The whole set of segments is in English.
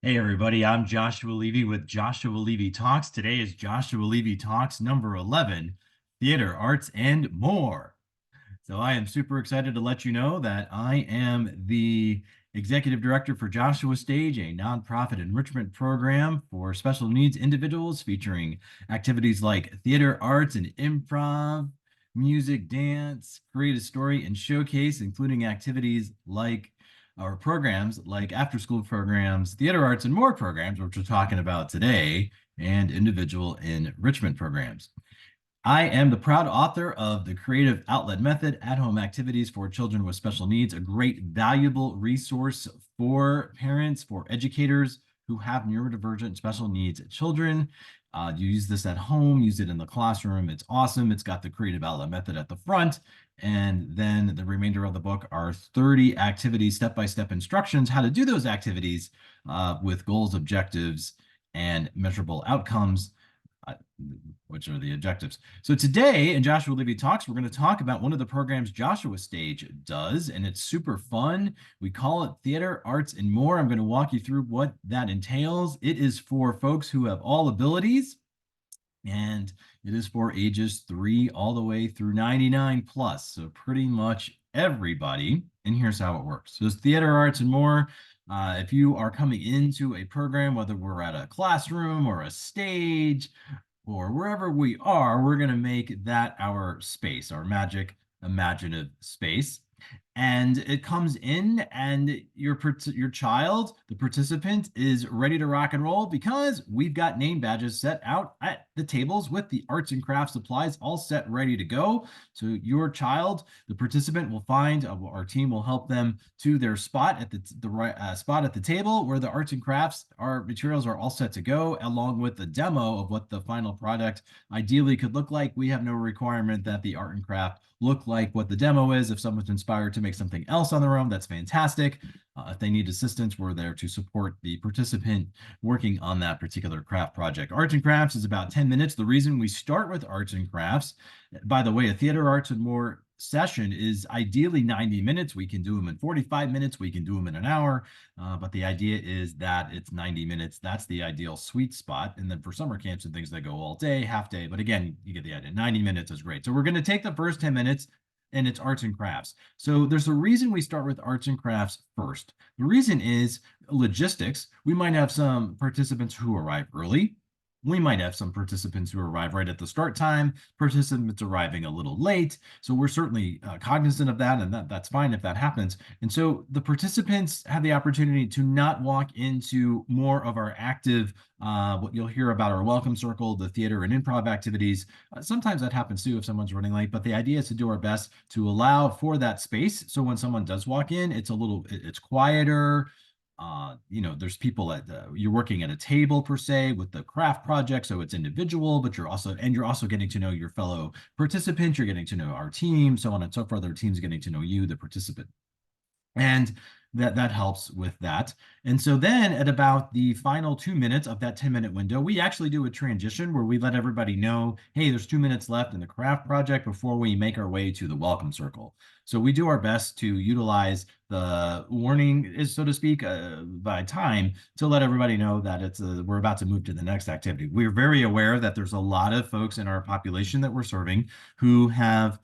Hey everybody, I'm Joshua Levy with Joshua Levy Talks. Today is Joshua Levy Talks number 11, Theater, Arts, and More. So I am super excited to let you know that I am the executive director for Joshua Stage, a nonprofit enrichment program for special needs individuals featuring activities like theater, arts, and improv, music, dance, create a story, and showcase, including activities like our programs like after school programs, theater arts, and more programs, which we're talking about today, and individual enrichment programs. I am the proud author of The Creative Outlet Method, At-Home Activities for Children with Special Needs, a great, valuable resource for parents, for educators who have neurodivergent special needs children. You use this at home, use it in the classroom. It's awesome. It's got the Creative Outlet Method at the front. And then the remainder of the book are 30 activities, step-by-step instructions, how to do those activities with goals, objectives, and measurable outcomes. Which are the objectives. So today in Joshua Levy Talks, we're going to talk about one of the programs Joshua Stage does, and it's super fun. We call it Theater, Arts, and More. I'm going to walk you through what that entails. It is for folks who have all abilities, and it is for ages 3 all the way through 99 plus. So pretty much everybody. And here's how it works. So it's Theater, Arts, and More. If you are coming into a program, whether we're at a classroom or a stage or wherever we are, we're going to make that our space, our magic imaginative space. And it comes in and your child, the participant, is ready to rock and roll because we've got name badges set out at the tables with the arts and crafts supplies all set ready to go. So your child, the participant, will find, our team will help them to their spot at the right spot at the table where the arts and crafts, our materials are all set to go, along with the demo of what the final product ideally could look like. We have no requirement that the art and craft look like what the demo is. If someone's inspired to make something else on their own, that's fantastic. If they need assistance, we're there to support the participant working on that particular craft project. Arts and crafts is about 10 minutes. The reason we start with arts and crafts, by the way, a theater, arts, and more session is ideally 90 minutes. We can do them in 45 minutes. We can do them in an hour. But the idea is that it's 90 minutes. That's the ideal sweet spot. And then for summer camps and things, they go all day, half day. But again, you get the idea. 90 minutes is great. So we're going to take the first 10 minutes and it's arts and crafts. So there's a reason we start with arts and crafts first. The reason is logistics. We might have some participants who arrive early. We might have some participants who arrive right at the start time, participants arriving a little late. So we're certainly cognizant of that, and that's fine if that happens. And so the participants have the opportunity to not walk into more of our active, what you'll hear about our welcome circle, the theater and improv activities. Sometimes that happens too if someone's running late, but the idea is to do our best to allow for that space. So when someone does walk in, it's quieter. There's people you're working at a table per se with the craft project, so it's individual, but you're also getting to know your fellow participants, you're getting to know our team, so on and so forth. Our team's getting to know you, the participant. And that helps with that. And so then at about the final 2 minutes of that 10-minute window, we actually do a transition where we let everybody know, hey, there's 2 minutes left in the craft project before we make our way to the welcome circle. So we do our best to utilize the warning, so to speak, by time to let everybody know that we're about to move to the next activity. We're very aware that there's a lot of folks in our population that we're serving who have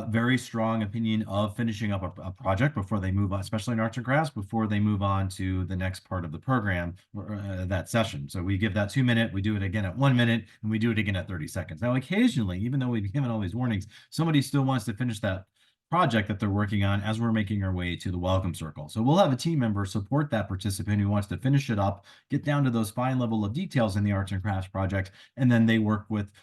very strong opinion of finishing up a project before they move on, especially in arts and crafts, before they move on to the next part of the program, that session. So we give that 2 minute, we do it again at 1 minute, and we do it again at 30 seconds. Now, occasionally, even though we've given all these warnings, somebody still wants to finish that project that they're working on as we're making our way to the welcome circle. So we'll have a team member support that participant who wants to finish it up, get down to those fine level of details in the arts and crafts project, and then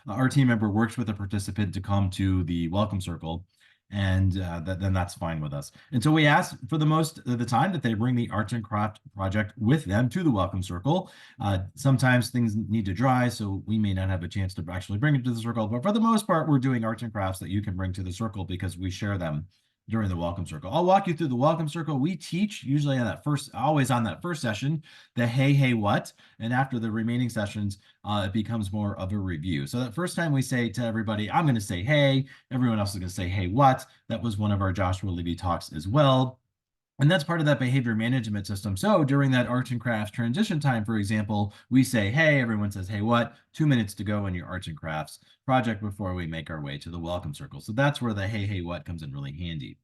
our team member works with a participant to come to the welcome circle. And then that's fine with us. And so we ask for the most of the time that they bring the arts and craft project with them to the welcome circle. Sometimes things need to dry, so we may not have a chance to actually bring it to the circle. But for the most part, we're doing arts and crafts that you can bring to the circle because we share them during the welcome circle. I'll walk you through the welcome circle. We teach usually always on that first session, the hey, what, and after the remaining sessions, it becomes more of a review. So that first time we say to everybody, I'm going to say hey, everyone else is going to say hey, what. That was one of our Joshua Levy talks as well. And that's part of that behavior management system. So during that arts and crafts transition time, for example, we say, hey, everyone says, hey, what? 2 minutes to go in your arts and crafts project before we make our way to the welcome circle. So that's where the hey, hey, what comes in really handy.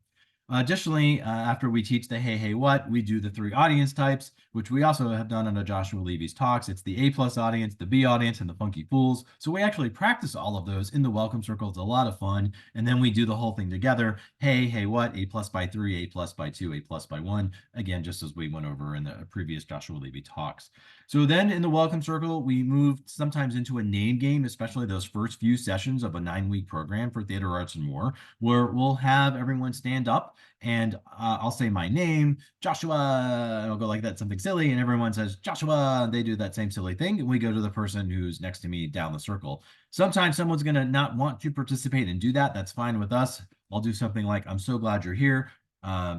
Additionally, after we teach the hey, hey, what, we do the 3 audience types, which we also have done under Joshua Levy's talks. It's the A+ audience, the B audience, and the funky fools. So we actually practice all of those in the welcome circle. It's a lot of fun. And then we do the whole thing together. Hey, hey, what? A+ by 3, A+ by 2, A+ by 1. Again, just as we went over in the previous Joshua Levy talks. So then in the welcome circle, we move sometimes into a name game, especially those first few sessions of a 9-week program for theater arts and more, where we'll have everyone stand up and I'll say my name, Joshua, and I'll go like that, something silly, and everyone says Joshua. They do that same silly thing, and we go to the person who's next to me down the circle. Sometimes someone's going to not want to participate and do that. That's fine with us. I'll do something like, I'm so glad you're here.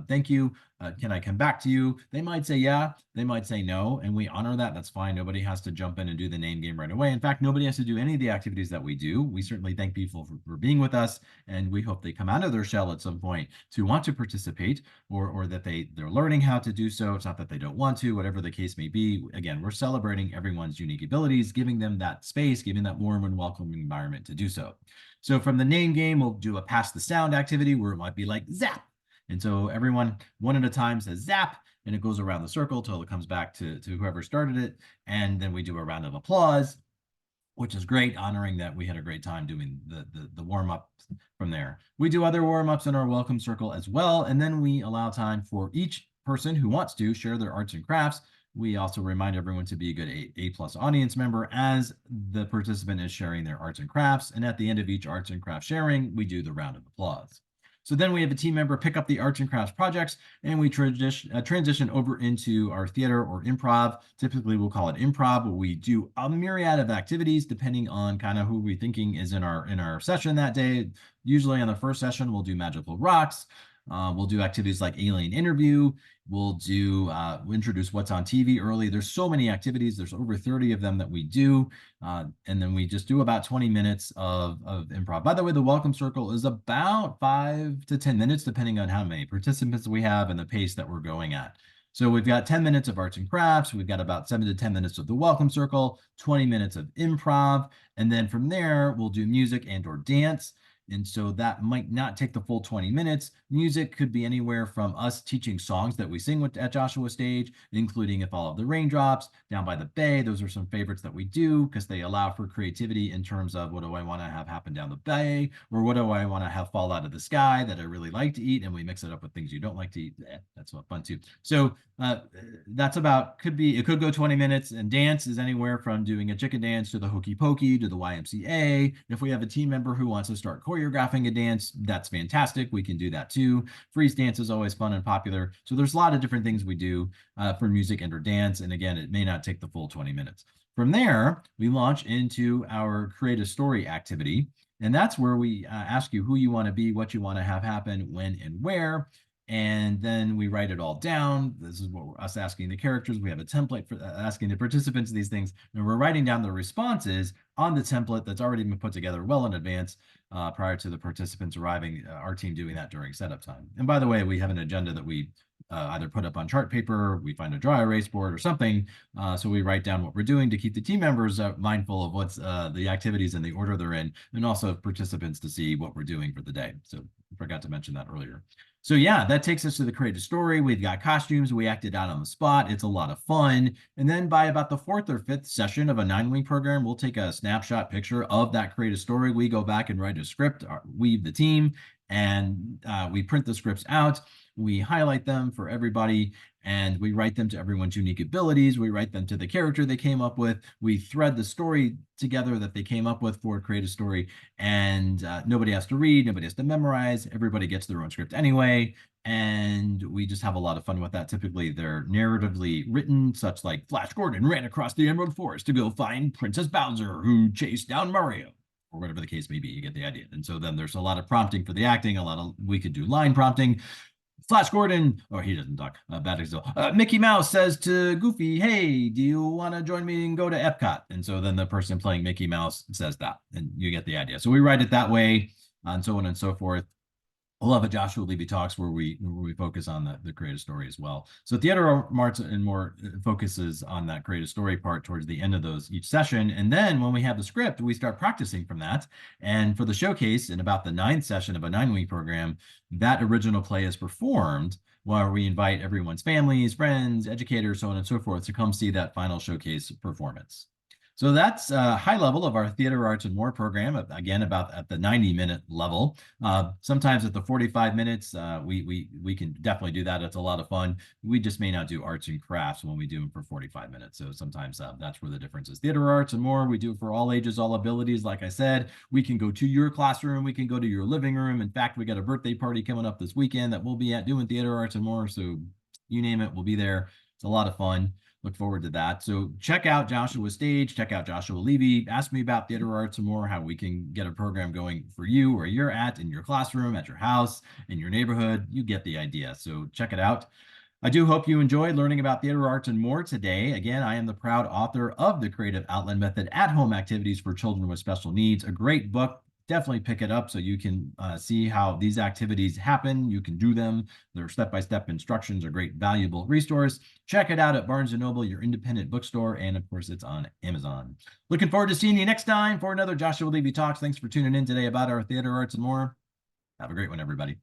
Thank you. Can I come back to you? They might say yeah, they might say no, and we honor that. That's fine. Nobody has to jump in and do the name game right away. In fact, nobody has to do any of the activities that we do. We certainly thank people for being with us, and we hope they come out of their shell at some point to want to participate, or that they're learning how to do so. It's not that they don't want to, whatever the case may be. Again, we're celebrating everyone's unique abilities, giving them that space, giving that warm and welcoming environment to do so. So from the name game, we'll do a pass the sound activity where it might be like zap. And so everyone one at a time says zap, and it goes around the circle till it comes back to whoever started it. And then we do a round of applause, which is great, honoring that we had a great time doing the warm-up from there. We do other warm-ups in our welcome circle as well, and then we allow time for each person who wants to share their arts and crafts. We also remind everyone to be a good A+ audience member as the participant is sharing their arts and crafts. And at the end of each arts and craft sharing, we do the round of applause. So then we have a team member pick up the arts and crafts projects, and we transition over into our theater or improv. Typically, we'll call it improv, where we do a myriad of activities depending on kind of who we're thinking is in our session that day. Usually on the first session, we'll do magical rocks. We'll do activities like alien interview. We'll introduce what's on TV early. There's so many activities. There's over 30 of them that we do. And then we just do about 20 minutes of improv. By the way, the welcome circle is about 5 to 10 minutes, depending on how many participants we have and the pace that we're going at. So we've got 10 minutes of arts and crafts. We've got about 7 to 10 minutes of the welcome circle, 20 minutes of improv. And then from there, we'll do music and or dance. And so that might not take the full 20 minutes. Music could be anywhere from us teaching songs that we sing at Joshua Stage, including If All of the Raindrops, Down by the Bay. Those are some favorites that we do because they allow for creativity in terms of what do I want to have happen down the bay, or what do I want to have fall out of the sky that I really like to eat, and we mix it up with things you don't like to eat. That's fun too. So that's it could go 20 minutes, and dance is anywhere from doing a chicken dance to the hokey pokey to the YMCA. If we have a team member who wants to start choreographing a dance, that's fantastic. We can do that too. Freeze dance is always fun and popular. So there's a lot of different things we do for music and or dance. And again, it may not take the full 20 minutes. From there, we launch into our create a story activity. And that's where we ask you who you want to be, what you want to have happen, when and where. And then we write it all down. This is what us asking the characters. We have a template for asking the participants these things. And we're writing down the responses on the template that's already been put together well in advance prior to the participants arriving, our team doing that during setup time. And by the way, we have an agenda that we either put up on chart paper, we find a dry erase board or something. So we write down what we're doing to keep the team members mindful of what's the activities and the order they're in, and also participants to see what we're doing for the day. So I forgot to mention that earlier. So yeah, that takes us to the creative story. We've got costumes. We acted out on the spot. It's a lot of fun. And then by about the 4th or 5th session of a 9-week program, we'll take a snapshot picture of that creative story. We go back and write a script, weave the team, and we print the scripts out. We highlight them for everybody, and we write them to everyone's unique abilities. We write them to the character they came up with. We thread the story together that they came up with for a creative story, and nobody has to read, nobody has to memorize. Everybody gets their own script anyway, and we just have a lot of fun with that. Typically, they're narratively written, such like Flash Gordon ran across the Emerald Forest to go find Princess Bowser, who chased down Mario, or whatever the case may be. You get the idea. And so then there's a lot of prompting for the acting. We could do line prompting. Flash Gordon, or he doesn't talk, bad example. Mickey Mouse says to Goofy, hey, do you want to join me and go to Epcot? And so then the person playing Mickey Mouse says that, and you get the idea. So we write it that way, and so on and so forth. I love a Joshua Levy Talks where we focus on the creative story as well. So Theater Arts and More focuses on that creative story part towards the end of those each session. And then when we have the script, we start practicing from that. And for the showcase, in about the 9th session of a 9-week program, that original play is performed where we invite everyone's families, friends, educators, so on and so forth, to come see that final showcase performance. So that's a high level of our Theater Arts and More program, again, about at the 90-minute level. Sometimes at the 45 minutes, we can definitely do that. It's a lot of fun. We just may not do arts and crafts when we do them for 45 minutes. So sometimes that's where the difference is. Theater Arts and More, we do it for all ages, all abilities. Like I said, we can go to your classroom. We can go to your living room. In fact, we got a birthday party coming up this weekend that we'll be at doing Theater Arts and More. So you name it, we'll be there. It's a lot of fun. Look forward to that. So check out Joshua's stage, check out Joshua Levy, ask me about Theater Arts and More, how we can get a program going for you where you're at, in your classroom, at your house, in your neighborhood. You get the idea. So check it out. I do hope you enjoyed learning about Theater Arts and More today. Again, I am the proud author of the Creative Outlet Method at-Home Activities for Children with Special Needs, a great book. Definitely pick it up so you can see how these activities happen. You can do them. Their step-by-step instructions are a great, valuable resource. Check it out at Barnes & Noble, your independent bookstore, and of course, it's on Amazon. Looking forward to seeing you next time for another Joshua Levy Talks. Thanks for tuning in today about our Theater Arts and More. Have a great one, everybody.